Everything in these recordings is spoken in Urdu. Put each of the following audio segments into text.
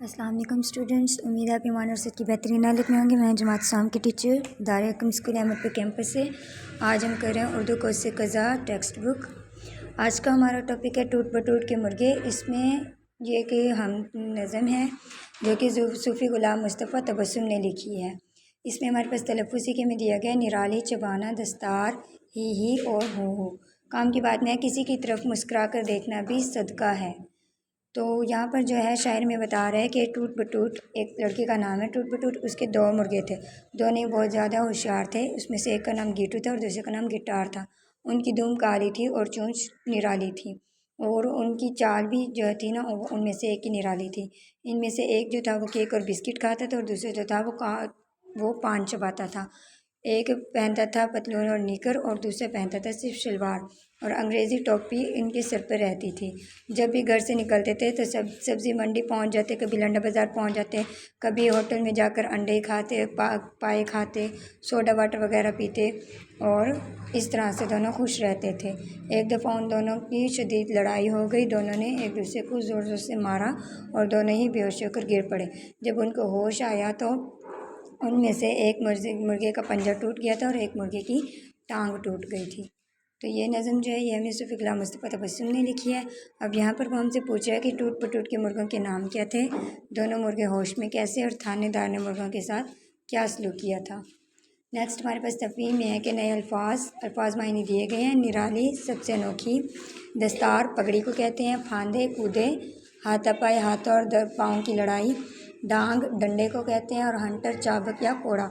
السلام علیکم اسٹوڈنٹس، امید ہے آپ ایمان اور صحت کی بہترین حالت میں ہوں گے۔ میں جماعت اسلام کی ٹیچر دارالحکم اسکول احمد پور کیمپس سے آج ہم کر رہے ہیں اردو کورس قضا ٹیکسٹ بک۔ آج کا ہمارا ٹاپک ہے ٹوٹ بٹوٹ کے مرغے۔ اس میں یہ کہ ہم نظم ہے جو کہ صوفی غلام مصطفیٰ تبسم نے لکھی ہے۔ اس میں ہمارے پاس تلفظی کے میں دیا گیا نرالی چبانا دستار ہی اور ہو۔ کام کی بات میں کسی کی طرف مسکرا کر دیکھنا بھی صدقہ ہے۔ تو یہاں پر جو ہے شاعر میں بتا رہا ہے کہ ٹوٹ بٹوٹ ایک لڑکے کا نام ہے ٹوٹ بٹوٹ، اس کے دو مرغے تھے، دونوں بہت زیادہ ہوشیار تھے۔ اس میں سے ایک کا نام گیٹو تھا اور دوسرے کا نام گٹار تھا۔ ان کی دم کالی تھی اور چونچ نرالی تھی، اور ان کی چال بھی جو تھی نا ان میں سے ایک کی نرالی تھی۔ ان میں سے ایک جو تھا وہ کیک اور بسکٹ کھاتا تھا اور دوسرا جو تھا وہ پان چباتا تھا۔ ایک پہنتا تھا پتلون اور نیکر اور دوسرا پہنتا تھا صرف شلوار، اور انگریزی ٹوپی ان کے سر پر رہتی تھی۔ جب بھی گھر سے نکلتے تھے تو سبزی منڈی پہنچ جاتے، کبھی لنڈا بازار پہنچ جاتے، کبھی ہوٹل میں جا کر انڈے کھاتے، پائے کھاتے، سوڈا واٹر وغیرہ پیتے، اور اس طرح سے دونوں خوش رہتے تھے۔ ایک دفعہ ان دونوں کی شدید لڑائی ہو گئی، دونوں نے ایک دوسرے کو زور زور سے مارا اور دونوں ہی بے ہوش ہو کر گر پڑے۔ جب ان کو ہوش آیا تو ان میں سے ایک مرغے کا پنجہ ٹوٹ گیا تھا اور ایک مرغے کی ٹانگ ٹوٹ گئی تھی۔ تو یہ نظم جو ہے یہ ہمیں صوفی غلام مصطفیٰ تبسم نے لکھی ہے۔ اب یہاں پر وہ ہم سے پوچھ رہا ہے کہ ٹوٹ بٹوٹ کے مرغوں کے نام کیا تھے، دونوں مرغے ہوش میں کیسے، اور تھانے دار نے مرغوں کے ساتھ کیا سلوک کیا تھا۔ نیکسٹ ہمارے پاس تفہیم میں ہے کہ نئے الفاظ معنی دیے گئے ہیں۔ نرالی سب سے انوکھی، دستار پگڑی کو کہتے ہیں، پھاندے کودے ہاتھا پائے ہاتھوں اور پاؤں کی لڑائی، ڈانگ ڈنڈے کو کہتے ہیں، اور ہنٹر چابک یا کوڑا۔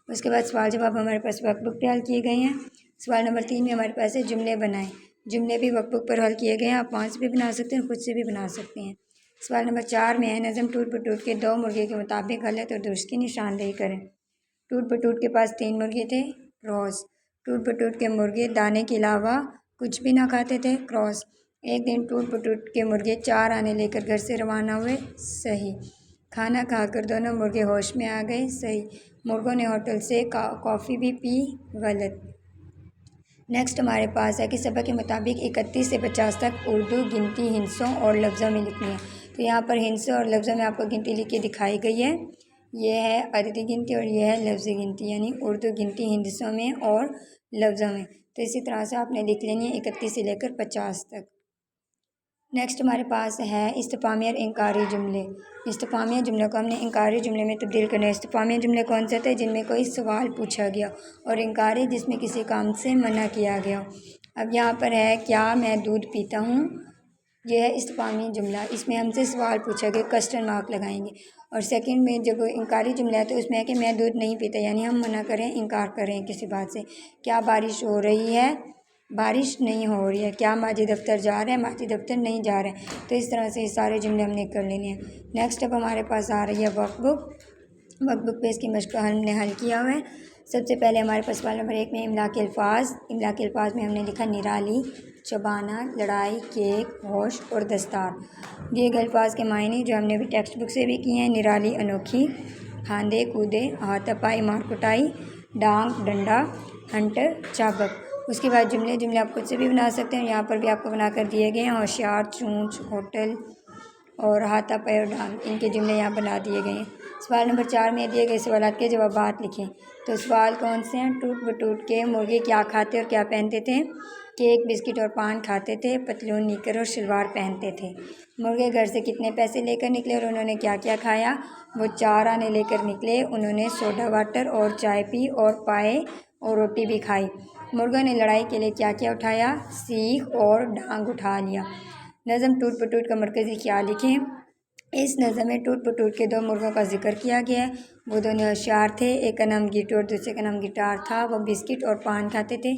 اس کے بعد سوال جواب ہمارے پاس ورک بک پہ حل کیے گئے ہیں۔ سوال نمبر 3 میں ہمارے پاس ہے جملے بنائیں۔ جملے بھی ورک بک پر حل کیے گئے ہیں، آپ وہاں سے بھی بنا سکتے ہیں، خود سے بھی بنا سکتے ہیں۔ سوال نمبر 4 میں ہے نظم ٹوٹ بٹوٹ کے دو مرغے کے مطابق غلط اور درست کی نشاندہی کریں۔ ٹوٹ بٹوٹ کے پاس 3 مرغے تھے، کراس۔ ٹوٹ بٹوٹ کے مرغے دانے کے علاوہ کچھ بھی نہ کھاتے تھے، کراس۔ ایک دن ٹوٹ بٹوٹ کے مرغے 4 آنے لے کر گھر سے روانہ ہوئے، صحیح۔ کھانا کھا کر دونوں مرغے ہوش میں آ گئے، صحیح۔ مرغوں نے ہوٹل سے کافی بھی پی، غلط۔ نیکسٹ ہمارے پاس ہے کہ سبق کے مطابق 31 سے 50 تک اردو گنتی ہندسوں اور لفظوں میں لکھنی ہے۔ تو یہاں پر ہندسوں اور لفظوں میں آپ کو گنتی لکھ کے دکھائی گئی ہے۔ یہ ہے عددی گنتی اور یہ ہے لفظی گنتی، یعنی اردو گنتی ہندسوں میں اور لفظوں میں۔ تو اسی طرح سے آپ نے لکھ لینی ہے 31 سے لے کر 50 تک۔ نیکسٹ ہمارے پاس ہے استفہامی اور انکاری جملے۔ استفہامیہ جملوں کو ہم نے انکاری جملے میں تبدیل کرنا ہے۔ استفہامیہ جملے کون سے تھے؟ جن میں کوئی سوال پوچھا گیا، اور انکاری جس میں کسی کام سے منع کیا گیا۔ اب یہاں پر ہے کیا میں دودھ پیتا ہوں، یہ ہے استفہامی جملہ، اس میں ہم سے سوال پوچھا گیا، کوسچن مارک لگائیں گے۔ اور سیکنڈ میں جب انکاری جملہ ہے تو اس میں ہے کہ میں دودھ نہیں پیتا، یعنی ہم منع کریں، انکار کریں کسی بات سے۔ کیا بارش ہو رہی ہے؟ بارش نہیں ہو رہی ہے۔ کیا ماجد دفتر جا رہے ہیں؟ ماجد دفتر نہیں جا رہے ہیں۔ تو اس طرح سے یہ سارے جملے ہم نے کر لینے ہیں۔ نیکسٹ اب ہمارے پاس آ رہی ہے ورک بک پہ اس کی مشق ہم نے حل کیا ہوا ہے۔ سب سے پہلے ہمارے پاس سوال نمبر 1 میں املا کے الفاظ۔ املا کے الفاظ میں ہم نے لکھا نرالی، چبانا، لڑائی، کیک، ہوش اور دستار۔ دیے گئے الفاظ کے معنی جو ہم نے بھی ٹیکسٹ بک سے بھی کیے ہیں، نرالی انوکھی، پھاندے کودے ہاتھا پائی مار کٹائی، ڈانگ ڈنڈا، ہنٹر چابک۔ اس کے بعد جملے آپ خود سے بھی بنا سکتے ہیں، یہاں پر بھی آپ کو بنا کر دیے گئے ہیں۔ ہوشیار، چونچ، ہوٹل اور ہاتھا پائی اور ڈانگ، ان کے جملے یہاں بنا دیے گئے ہیں۔ سوال نمبر 4 میں دیے گئے سوالات کے جوابات لکھیں۔ تو سوال کون سے ہیں؟ ٹوٹ بٹوٹ کے مرغے کیا کھاتے اور کیا پہنتے تھے؟ کیک، بسکٹ اور پان کھاتے تھے، پتلون، نیکر اور شلوار پہنتے تھے۔ مرغے گھر سے کتنے پیسے لے کر نکلے اور انہوں نے کیا کیا کھایا؟ وہ 4 آنے لے کر نکلے، انہوں نے سوڈا واٹر اور چائے پی اور پائے اور روٹی بھی کھائی۔ مرغوں نے لڑائی کے لیے کیا کیا اٹھایا؟ سیخ اور ڈانگ اٹھا لیا۔ نظم ٹوٹ بٹوٹ کا مرکزی خیال لکھیں۔ اس نظم میں ٹوٹ بٹوٹ کے 2 مرغوں کا ذکر کیا گیا ہے۔ وہ دونوں ہوشیار تھے، ایک کا نام گیٹو اور دوسرے کا نام گٹار تھا۔ وہ بسکٹ اور پان کھاتے تھے،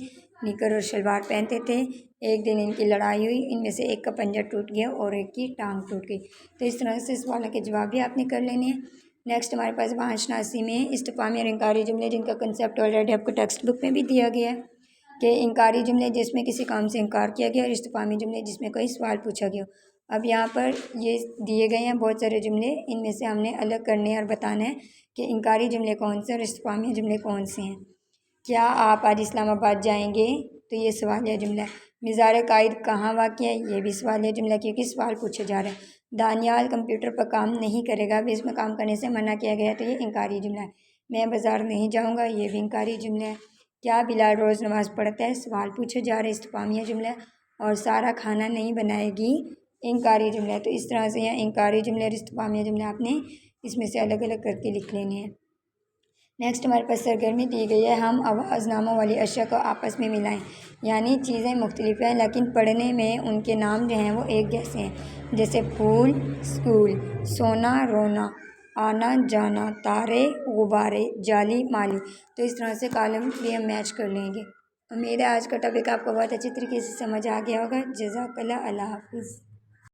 نیکر اور شلوار پہنتے تھے۔ ایک دن ان کی لڑائی ہوئی، ان میں سے ایک کا پنجہ ٹوٹ گیا اور ایک کی ٹانگ ٹوٹ گئی۔ تو اس طرح سے سوالوں کے جواب بھی آپ نے کر لینے ہیں۔ نیکسٹ ہمارے پاس واحد شناسی میں استفہامی اور انکاری جملے، جن کا کنسیپٹ آلریڈی آپ کو ٹیکسٹ بک میں بھی دیا گیا ہے کہ انکاری جملے جس میں کسی کام سے انکار کیا گیا، اور استفہامی جملے جس میں کوئی سوال پوچھا گیا۔ اب یہاں پر یہ دیے گئے ہیں بہت سارے جملے، ان میں سے ہم نے الگ کرنے اور بتانا ہے کہ انکاری جملے کون سے اور استفہامی جملے کون سے ہیں۔ کیا آپ آج اسلام آباد جائیں گے؟ تو یہ سوالیہ جملہ ہے۔ مزار قائد کہاں واقع ہے؟ یہ بھی سوالیہ جملہ، کیونکہ سوال پوچھے جا رہے ہیں۔ دانیال کمپیوٹر پر کام نہیں کرے گا، ابھی اس میں کام کرنے سے منع کیا گیا ہے، تو یہ انکاری جملہ ہے۔ میں بازار نہیں جاؤں گا، یہ بھی انکاری جملہ ہے۔ کیا بلال روز نماز پڑھتا ہے، سوال پوچھے جا رہے، استفہامیہ جملہ ہے۔ اور سارا کھانا نہیں بنائے گی، انکاری جملہ ہے۔ تو اس طرح سے یہ انکاری جملے اور استفہامیہ جملے آپ نے اس میں سے الگ الگ کر کے لکھ لینے ہیں۔ نیکسٹ ہمارے پاس سرگرمی دی گئی ہے، ہم آواز ناموں والی اشیاء کو آپس میں ملائیں، یعنی چیزیں مختلف ہیں لیکن پڑھنے میں ان کے نام جو ہیں وہ ایک جیسے ہیں، جیسے پھول اسکول، سونا رونا، آنا جانا، تارے غبارے، جالی مالی۔ تو اس طرح سے کالم بھی ہم میچ کر لیں گے۔ امید ہے آج کا ٹاپک آپ کو بہت اچھی طریقے سے سمجھ آ گیا ہوگا۔ جزاک اللہ، اللہ حافظ۔